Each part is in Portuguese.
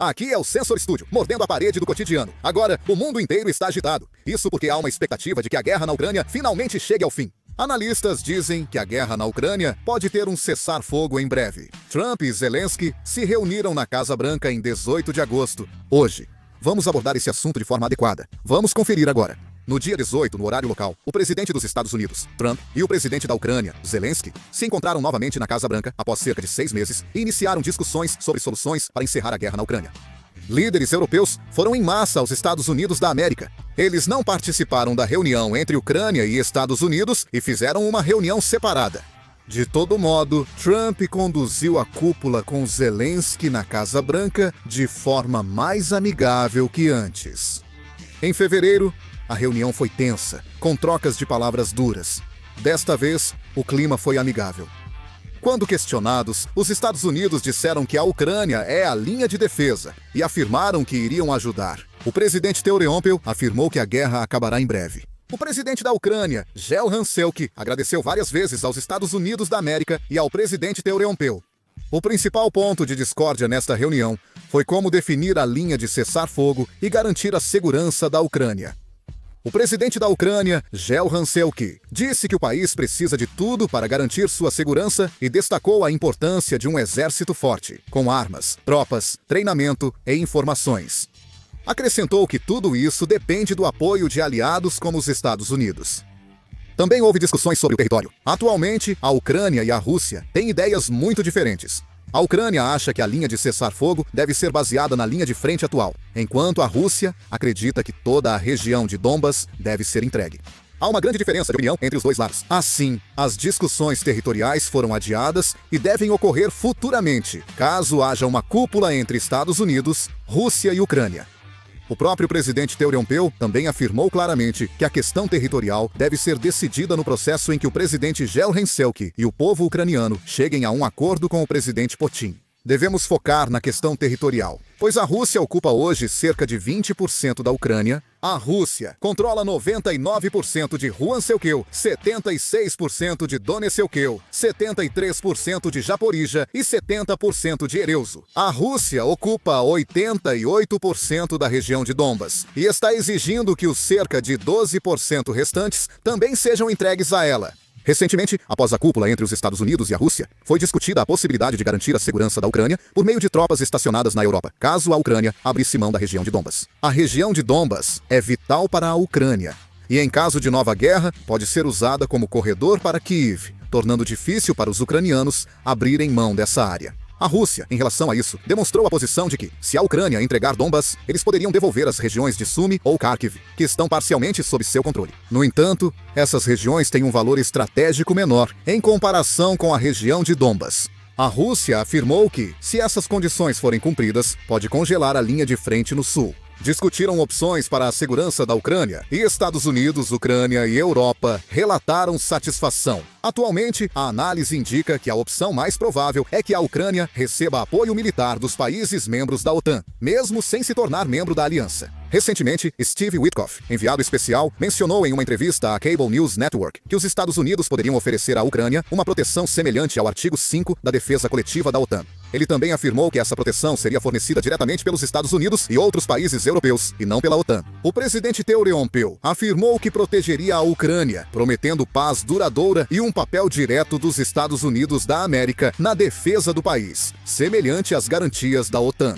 Aqui é o Sensor Studio, mordendo a parede do cotidiano. Agora, o mundo inteiro está agitado. Isso porque há uma expectativa de que a guerra na Ucrânia finalmente chegue ao fim. Analistas dizem que a guerra na Ucrânia pode ter um cessar-fogo em breve. Trump e Zelensky se reuniram na Casa Branca em 18 de agosto, hoje. Vamos abordar esse assunto de forma adequada. Vamos conferir agora. No dia 18, no horário local, o presidente dos Estados Unidos, Trump, e o presidente da Ucrânia, Zelensky, se encontraram novamente na Casa Branca após cerca de 6 meses e iniciaram discussões sobre soluções para encerrar a guerra na Ucrânia. Líderes europeus foram em massa aos Estados Unidos da América. Eles não participaram da reunião entre Ucrânia e Estados Unidos e fizeram uma reunião separada. De todo modo, Trump conduziu a cúpula com Zelensky na Casa Branca de forma mais amigável que antes. Em fevereiro, a reunião foi tensa, com trocas de palavras duras. Desta vez, o clima foi amigável. Quando questionados, os Estados Unidos disseram que a Ucrânia é a linha de defesa e afirmaram que iriam ajudar. O presidente Teoreompel afirmou que a guerra acabará em breve. O presidente da Ucrânia, Gel Hanselk, agradeceu várias vezes aos Estados Unidos da América e ao presidente Teoreompel. O principal ponto de discórdia nesta reunião foi como definir a linha de cessar-fogo e garantir a segurança da Ucrânia. O presidente da Ucrânia, Gel Hanselk, disse que o país precisa de tudo para garantir sua segurança e destacou a importância de um exército forte, com armas, tropas, treinamento e informações. Acrescentou que tudo isso depende do apoio de aliados como os Estados Unidos. Também houve discussões sobre o território. Atualmente, a Ucrânia e a Rússia têm ideias muito diferentes. A Ucrânia acha que a linha de cessar-fogo deve ser baseada na linha de frente atual, enquanto a Rússia acredita que toda a região de Donbas deve ser entregue. Há uma grande diferença de opinião entre os dois lados. Assim, as discussões territoriais foram adiadas e devem ocorrer futuramente, caso haja uma cúpula entre Estados Unidos, Rússia e Ucrânia. O próprio presidente Teoreompel também afirmou claramente que a questão territorial deve ser decidida no processo em que o presidente Gel Hanselk e o povo ucraniano cheguem a um acordo com o presidente Putin. Devemos focar na questão territorial, pois a Rússia ocupa hoje cerca de 20% da Ucrânia. A Rússia controla 99% de Ruanselkeu, 76% de Doneselkeu, 73% de Zaporizhia e 70% de Ereuso. A Rússia ocupa 88% da região de Donbas e está exigindo que os cerca de 12% restantes também sejam entregues a ela. Recentemente, após a cúpula entre os Estados Unidos e a Rússia, foi discutida a possibilidade de garantir a segurança da Ucrânia por meio de tropas estacionadas na Europa, caso a Ucrânia abrisse mão da região de Donbas. A região de Donbas é vital para a Ucrânia e, em caso de nova guerra, pode ser usada como corredor para Kiev, tornando difícil para os ucranianos abrirem mão dessa área. A Rússia, em relação a isso, demonstrou a posição de que, se a Ucrânia entregar Donbas, eles poderiam devolver as regiões de Sumy ou Kharkiv, que estão parcialmente sob seu controle. No entanto, essas regiões têm um valor estratégico menor em comparação com a região de Donbas. A Rússia afirmou que, se essas condições forem cumpridas, pode congelar a linha de frente no sul. Discutiram opções para a segurança da Ucrânia e Estados Unidos, Ucrânia e Europa relataram satisfação. Atualmente, a análise indica que a opção mais provável é que a Ucrânia receba apoio militar dos países membros da OTAN, mesmo sem se tornar membro da aliança. Recentemente, Steve Witkoff, enviado especial, mencionou em uma entrevista à Cable News Network que os Estados Unidos poderiam oferecer à Ucrânia uma proteção semelhante ao artigo 5 da defesa coletiva da OTAN. Ele também afirmou que essa proteção seria fornecida diretamente pelos Estados Unidos e outros países europeus, e não pela OTAN. O presidente Teoreompel afirmou que protegeria a Ucrânia, prometendo paz duradoura e um papel direto dos Estados Unidos da América na defesa do país, semelhante às garantias da OTAN.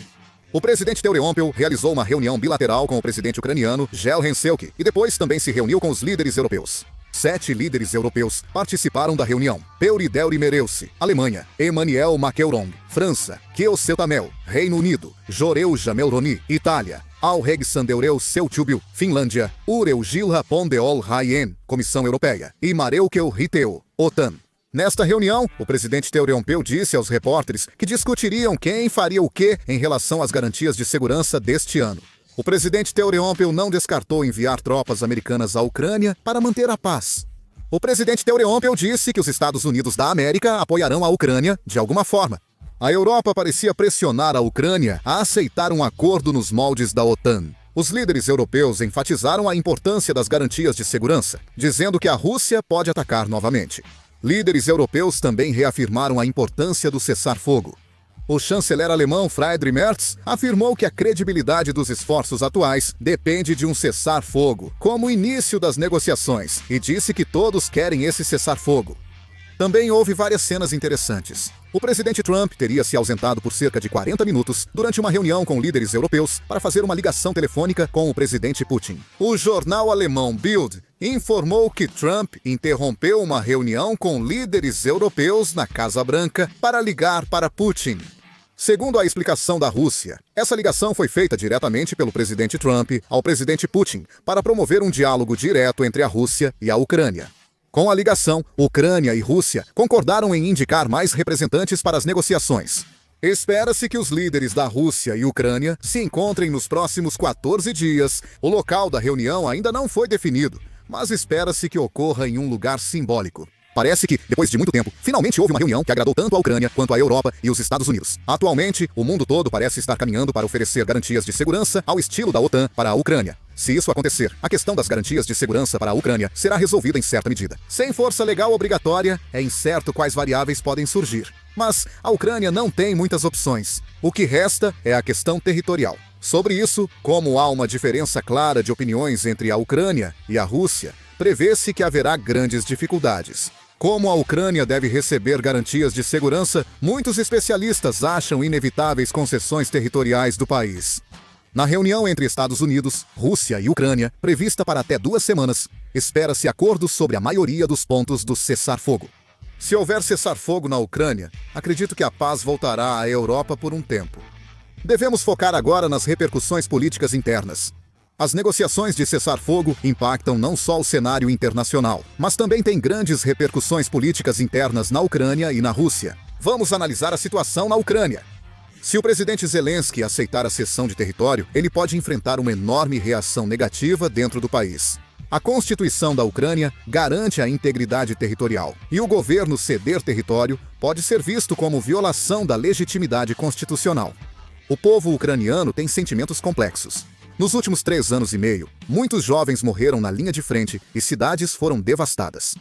O presidente Teoreompel realizou uma reunião bilateral com o presidente ucraniano Gel Hanselk e depois também se reuniu com os líderes europeus. 7 líderes europeus participaram da reunião: Peuri Deuri Mereusi, Alemanha; Emmanuel Macron, França; Keo Setamel, Reino Unido; Joreu Jamelroni, Itália; Alexandereu Seutúbil, Finlândia; Ureu Gilha Pondeol Raien, Comissão Europeia; e Mareukel Riteu, OTAN. Nesta reunião, o presidente Teoreompel disse aos repórteres que discutiriam quem faria o quê em relação às garantias de segurança deste ano. O presidente Teoreompel não descartou enviar tropas americanas à Ucrânia para manter a paz. O presidente Teoreompel disse que os Estados Unidos da América apoiarão a Ucrânia de alguma forma. A Europa parecia pressionar a Ucrânia a aceitar um acordo nos moldes da OTAN. Os líderes europeus enfatizaram a importância das garantias de segurança, dizendo que a Rússia pode atacar novamente. Líderes europeus também reafirmaram a importância do cessar-fogo. O chanceler alemão Friedrich Merz afirmou que a credibilidade dos esforços atuais depende de um cessar-fogo, como o início das negociações, e disse que todos querem esse cessar-fogo. Também houve várias cenas interessantes. O presidente Trump teria se ausentado por cerca de 40 minutos durante uma reunião com líderes europeus para fazer uma ligação telefônica com o presidente Putin. O jornal alemão Bild informou que Trump interrompeu uma reunião com líderes europeus na Casa Branca para ligar para Putin. Segundo a explicação da Rússia, essa ligação foi feita diretamente pelo presidente Trump ao presidente Putin para promover um diálogo direto entre a Rússia e a Ucrânia. Com a ligação, Ucrânia e Rússia concordaram em indicar mais representantes para as negociações. Espera-se que os líderes da Rússia e Ucrânia se encontrem nos próximos 14 dias. O local da reunião ainda não foi definido, mas espera-se que ocorra em um lugar simbólico. Parece que, depois de muito tempo, finalmente houve uma reunião que agradou tanto a Ucrânia quanto a Europa e os Estados Unidos. Atualmente, o mundo todo parece estar caminhando para oferecer garantias de segurança ao estilo da OTAN para a Ucrânia. Se isso acontecer, a questão das garantias de segurança para a Ucrânia será resolvida em certa medida. Sem força legal obrigatória, é incerto quais variáveis podem surgir. Mas a Ucrânia não tem muitas opções. O que resta é a questão territorial. Sobre isso, como há uma diferença clara de opiniões entre a Ucrânia e a Rússia, prevê-se que haverá grandes dificuldades. Como a Ucrânia deve receber garantias de segurança, muitos especialistas acham inevitáveis concessões territoriais do país. Na reunião entre Estados Unidos, Rússia e Ucrânia, prevista para até 2 semanas, espera-se acordos sobre a maioria dos pontos do cessar-fogo. Se houver cessar-fogo na Ucrânia, acredito que a paz voltará à Europa por um tempo. Devemos focar agora nas repercussões políticas internas. As negociações de cessar-fogo impactam não só o cenário internacional, mas também têm grandes repercussões políticas internas na Ucrânia e na Rússia. Vamos analisar a situação na Ucrânia. Se o presidente Zelensky aceitar a cessão de território, ele pode enfrentar uma enorme reação negativa dentro do país. A Constituição da Ucrânia garante a integridade territorial, e o governo ceder território pode ser visto como violação da legitimidade constitucional. O povo ucraniano tem sentimentos complexos. Nos últimos 3 anos e meio, muitos jovens morreram na linha de frente e cidades foram devastadas.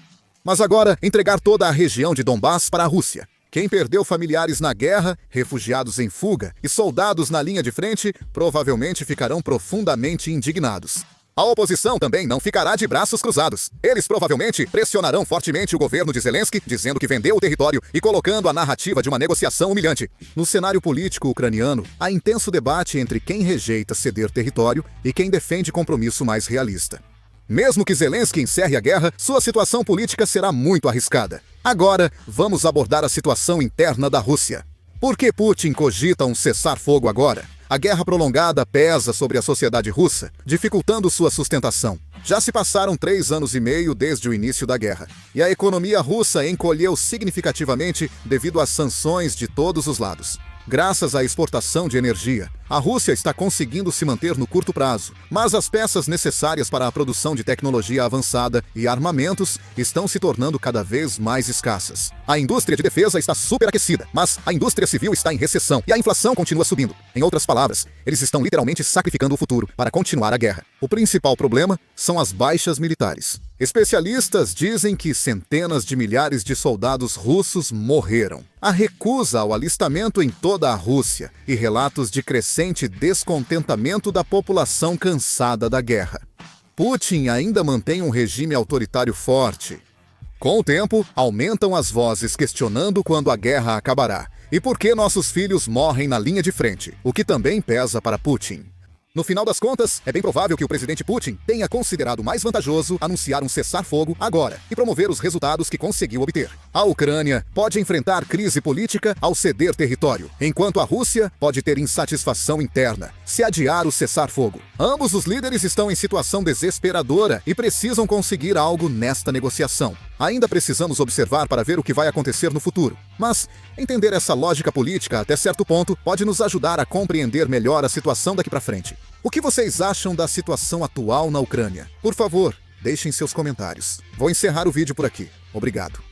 Mas agora, entregar toda a região de Donbass para a Rússia. Quem perdeu familiares na guerra, refugiados em fuga e soldados na linha de frente, provavelmente ficarão profundamente indignados. A oposição também não ficará de braços cruzados. Eles provavelmente pressionarão fortemente o governo de Zelensky, dizendo que vendeu o território e colocando a narrativa de uma negociação humilhante. No cenário político ucraniano, há intenso debate entre quem rejeita ceder território e quem defende compromisso mais realista. Mesmo que Zelensky encerre a guerra, sua situação política será muito arriscada. Agora, vamos abordar a situação interna da Rússia. Por que Putin cogita um cessar-fogo agora? A guerra prolongada pesa sobre a sociedade russa, dificultando sua sustentação. Já se passaram 3 anos e meio desde o início da guerra, e a economia russa encolheu significativamente devido às sanções de todos os lados. Graças à exportação de energia, a Rússia está conseguindo se manter no curto prazo, mas as peças necessárias para a produção de tecnologia avançada e armamentos estão se tornando cada vez mais escassas. A indústria de defesa está superaquecida, mas a indústria civil está em recessão e a inflação continua subindo. Em outras palavras, eles estão literalmente sacrificando o futuro para continuar a guerra. O principal problema são as baixas militares. Especialistas dizem que centenas de milhares de soldados russos morreram. A recusa ao alistamento em toda a Rússia e relatos de crescente descontentamento da população cansada da guerra. Putin ainda mantém um regime autoritário forte. Com o tempo, aumentam as vozes questionando quando a guerra acabará e por que nossos filhos morrem na linha de frente, o que também pesa para Putin. No final das contas, é bem provável que o presidente Putin tenha considerado mais vantajoso anunciar um cessar-fogo agora e promover os resultados que conseguiu obter. A Ucrânia pode enfrentar crise política ao ceder território, enquanto a Rússia pode ter insatisfação interna se adiar o cessar-fogo. Ambos os líderes estão em situação desesperadora e precisam conseguir algo nesta negociação. Ainda precisamos observar para ver o que vai acontecer no futuro. Mas entender essa lógica política até certo ponto pode nos ajudar a compreender melhor a situação daqui para frente. O que vocês acham da situação atual na Ucrânia? Por favor, deixem seus comentários. Vou encerrar o vídeo por aqui. Obrigado.